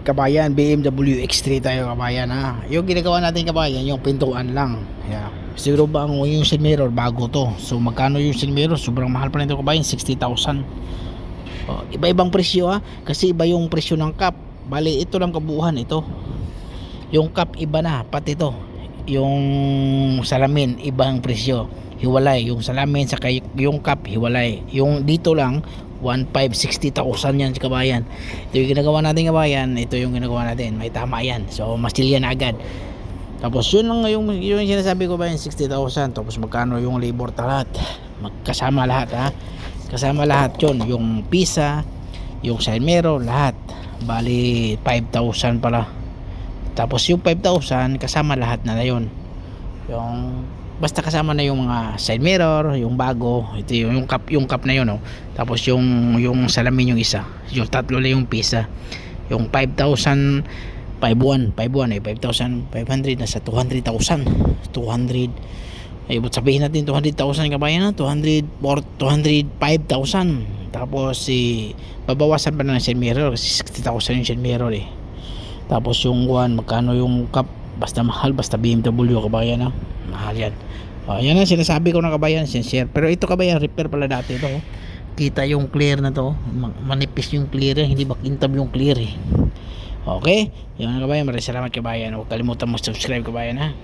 kabayan, BMW X3 tayo kabayan ha. Yung ginagawa natin kabayan, yung pintuan lang. Yeah. Siguro ba yung side mirror bago to. So magkano yung side mirror? Sobrang mahal pa nito kabayan, 60,000. Oh, iba-ibang presyo ha. Kasi iba yung presyo ng cap. Bali ito lang kabuuhan ito. Yung cap iba na, pati ito. Yung salamin ibang presyo. Hiwalay yung salamin sa yung cap hiwalay. Yung dito lang 1,560,000 yan kabayan. Ito yung ginagawa natin kabayan, ito yung ginagawa natin, may tama yan, so mastil yan agad. Tapos yun lang yung sinasabi ko ba yung 60,000. Tapos magkano yung labor lahat, magkasama lahat ha, kasama lahat yun, yung pisa, yung side mirror, lahat bali 5,000 pala. Tapos yung 5,000 kasama lahat na yun, yung basta kasama na yung mga side mirror, yung bago, ito yung cup na yun oh. Tapos yung salamin yung isa, yung tatlo lang yung pisa, yung 5,000 5,100 nasa 200,000 200 ay sabihin natin 200,000 kabayan na 205,000. Tapos babawasan pa na ng side mirror kasi 60,000 yung side mirror eh. Tapos yung magkano yung cup, basta mahal, basta BMW kabayan na mahal yan. Yan ang sinasabi ko na kabayan, sincere. Pero ito kabayan, repair pala dati ito. Kita yung clear na to, manipis yung clear, hindi makintab yung clear eh. Okay, yun kabayan, maraming salamat kabayan. Huwag kalimutan mo subscribe kabayan ha.